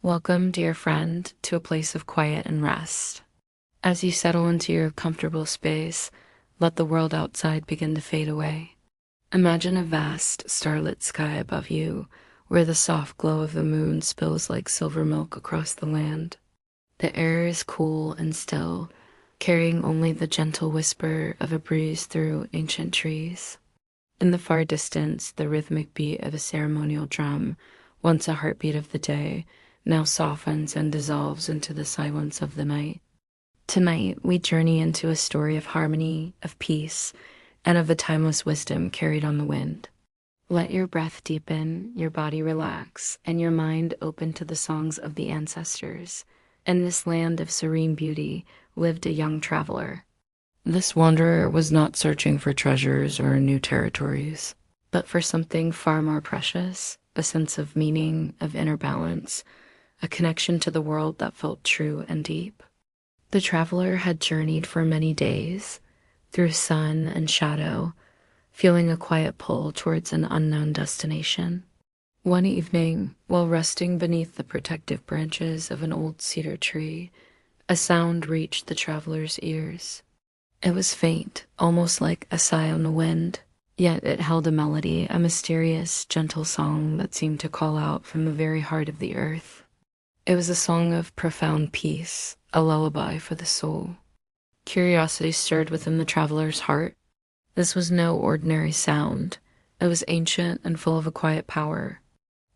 Welcome, dear friend, to a place of quiet and rest. As you settle into your comfortable space, let the world outside begin to fade away. Imagine a vast, starlit sky above you, where the soft glow of the moon spills like silver milk across the land. The air is cool and still, carrying only the gentle whisper of a breeze through ancient trees. In the far distance, the rhythmic beat of a ceremonial drum, once a heartbeat of the day, now softens and dissolves into the silence of the night. Tonight, we journey into a story of harmony, of peace, and of the timeless wisdom carried on the wind. Let your breath deepen, your body relax, and your mind open to the songs of the ancestors. In this land of serene beauty lived a young traveler. This wanderer was not searching for treasures or new territories, but for something far more precious, a sense of meaning, of inner balance, a connection to the world that felt true and deep. The traveler had journeyed for many days, through sun and shadow, feeling a quiet pull towards an unknown destination. One evening, while resting beneath the protective branches of an old cedar tree, a sound reached the traveler's ears. It was faint, almost like a sigh on the wind, yet it held a melody, a mysterious, gentle song that seemed to call out from the very heart of the earth. It was a song of profound peace, a lullaby for the soul. Curiosity stirred within the traveler's heart. This was no ordinary sound. It was ancient and full of a quiet power.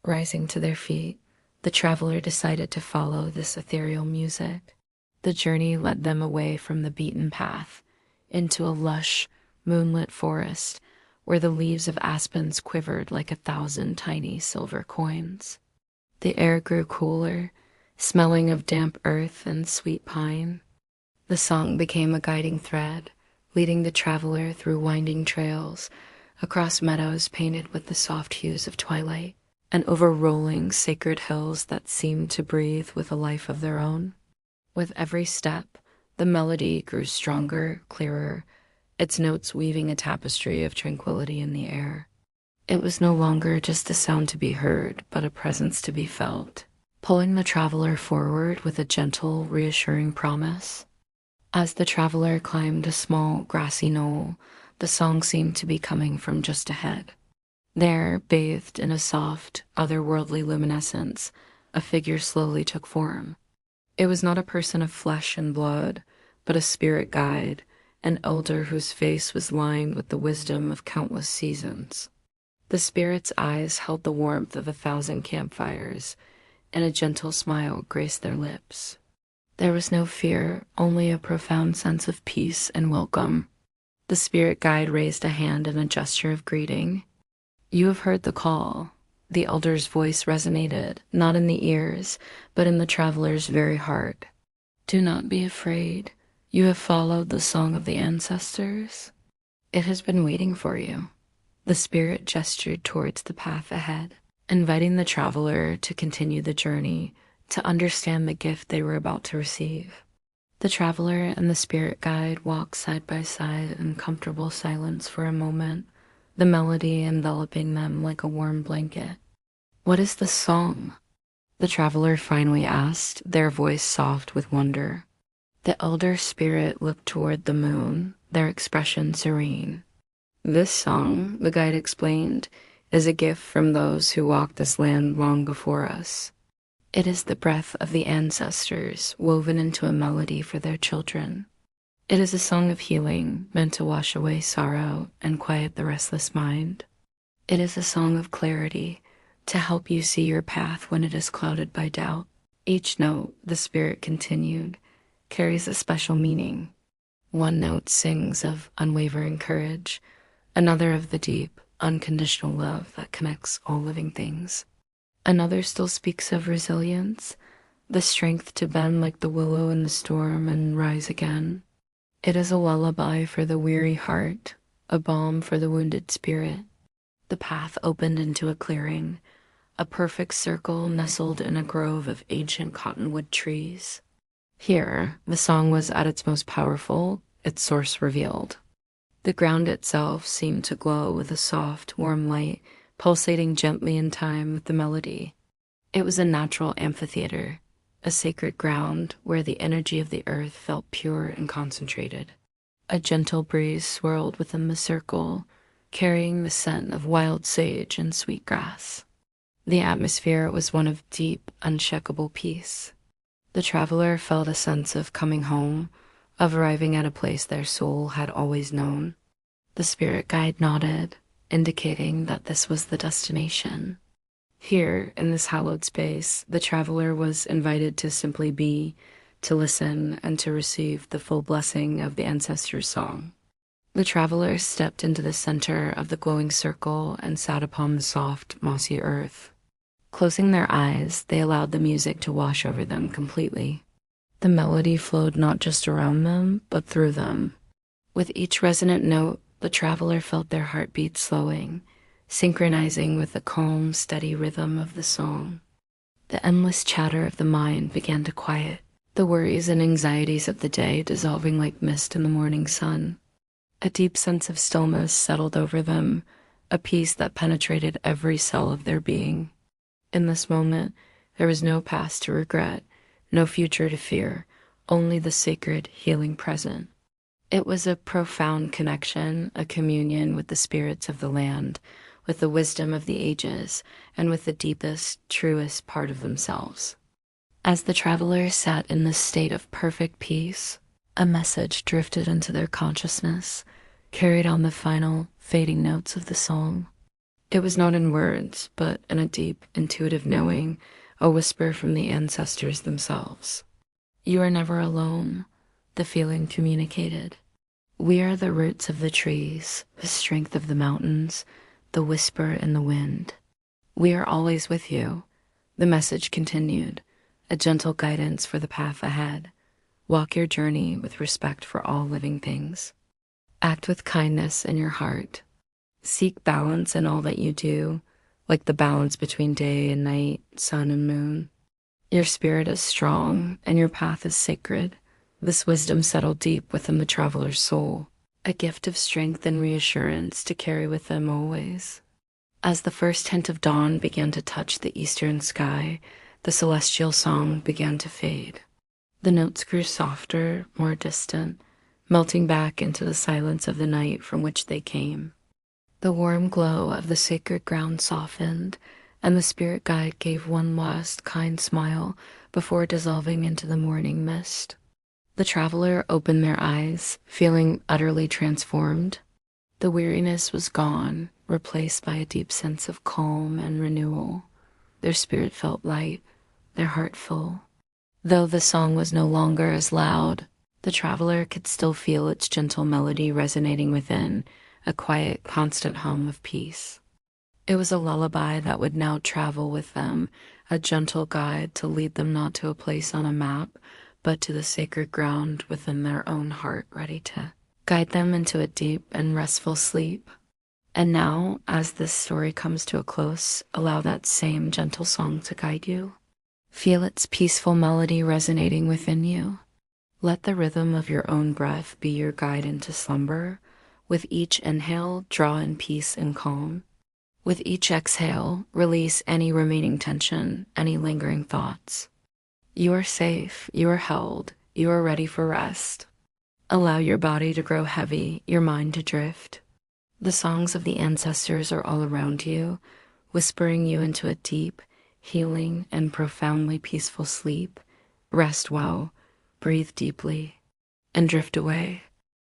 Rising to their feet, the traveler decided to follow this ethereal music. The journey led them away from the beaten path, into a lush, moonlit forest where the leaves of aspens quivered like 1,000 tiny silver coins. The air grew cooler, smelling of damp earth and sweet pine. The song became a guiding thread, leading the traveler through winding trails, across meadows painted with the soft hues of twilight, and over rolling, sacred hills that seemed to breathe with a life of their own. With every step, the melody grew stronger, clearer, its notes weaving a tapestry of tranquility in the air. It was no longer just a sound to be heard, but a presence to be felt, pulling the traveler forward with a gentle, reassuring promise. As the traveler climbed a small, grassy knoll, the song seemed to be coming from just ahead. There, bathed in a soft, otherworldly luminescence, a figure slowly took form. It was not a person of flesh and blood, but a spirit guide, an elder whose face was lined with the wisdom of countless seasons. The spirit's eyes held the warmth of 1,000 campfires, and a gentle smile graced their lips. There was no fear, only a profound sense of peace and welcome. The spirit guide raised a hand in a gesture of greeting. "You have heard the call." The elder's voice resonated, not in the ears, but in the traveler's very heart. "Do not be afraid. You have followed the song of the ancestors. It has been waiting for you." The spirit gestured towards the path ahead, inviting the traveler to continue the journey, to understand the gift they were about to receive. The traveler and the spirit guide walked side by side in comfortable silence for a moment, the melody enveloping them like a warm blanket. "What is the song?" the traveler finally asked, their voice soft with wonder. The elder spirit looked toward the moon, their expression serene. "This song," the guide explained, "is a gift from those who walked this land long before us. It is the breath of the ancestors woven into a melody for their children. It is a song of healing, meant to wash away sorrow and quiet the restless mind. It is a song of clarity, to help you see your path when it is clouded by doubt. Each note," the spirit continued, "carries a special meaning. One note sings of unwavering courage, another of the deep, unconditional love that connects all living things. Another still speaks of resilience, the strength to bend like the willow in the storm and rise again. It is a lullaby for the weary heart, a balm for the wounded spirit." The path opened into a clearing, a perfect circle nestled in a grove of ancient cottonwood trees. Here, the song was at its most powerful, its source revealed. The ground itself seemed to glow with a soft, warm light, pulsating gently in time with the melody. It was a natural amphitheater, a sacred ground where the energy of the earth felt pure and concentrated. A gentle breeze swirled within the circle, carrying the scent of wild sage and sweet grass. The atmosphere was one of deep, unshakable peace. The traveler felt a sense of coming home, of arriving at a place their soul had always known. The spirit guide nodded, indicating that this was the destination. Here, in this hallowed space, the traveler was invited to simply be, to listen, and to receive the full blessing of the ancestors' song. The traveler stepped into the center of the glowing circle and sat upon the soft, mossy earth. Closing their eyes, they allowed the music to wash over them completely. The melody flowed not just around them, but through them. With each resonant note, the traveler felt their heartbeat slowing, synchronizing with the calm, steady rhythm of the song. The endless chatter of the mind began to quiet, the worries and anxieties of the day dissolving like mist in the morning sun. A deep sense of stillness settled over them, a peace that penetrated every cell of their being. In this moment, there was no past to regret, no future to fear, only the sacred, healing present. It was a profound connection, a communion with the spirits of the land, with the wisdom of the ages, and with the deepest, truest part of themselves. As the travelers sat in this state of perfect peace, a message drifted into their consciousness, carried on the final, fading notes of the song. It was not in words, but in a deep, intuitive knowing, a whisper from the ancestors themselves. You are never alone, the feeling communicated. We are the roots of the trees, the strength of the mountains, the whisper in the wind. We are always with you, the message continued, a gentle guidance for the path ahead. Walk your journey with respect for all living things. Act with kindness in your heart. Seek balance in all that you do, like the balance between day and night, sun and moon. Your spirit is strong, and your path is sacred. This wisdom settled deep within the traveler's soul, a gift of strength and reassurance to carry with them always. As the first hint of dawn began to touch the eastern sky, the celestial song began to fade. The notes grew softer, more distant, melting back into the silence of the night from which they came. The warm glow of the sacred ground softened, and the spirit guide gave one last kind smile before dissolving into the morning mist. The traveler opened their eyes, feeling utterly transformed. The weariness was gone, replaced by a deep sense of calm and renewal. Their spirit felt light, their heart full. Though the song was no longer as loud, the traveler could still feel its gentle melody resonating within, a quiet, constant hum of peace. It was a lullaby that would now travel with them, a gentle guide to lead them not to a place on a map, but to the sacred ground within their own heart, ready to guide them into a deep and restful sleep. And now, as this story comes to a close, allow that same gentle song to guide you. Feel its peaceful melody resonating within you. Let the rhythm of your own breath be your guide into slumber. With each inhale, draw in peace and calm. With each exhale, release any remaining tension, any lingering thoughts. You are safe, you are held, you are ready for rest. Allow your body to grow heavy, your mind to drift. The songs of the ancestors are all around you, whispering you into a deep, healing, and profoundly peaceful sleep. Rest well, breathe deeply, and drift away.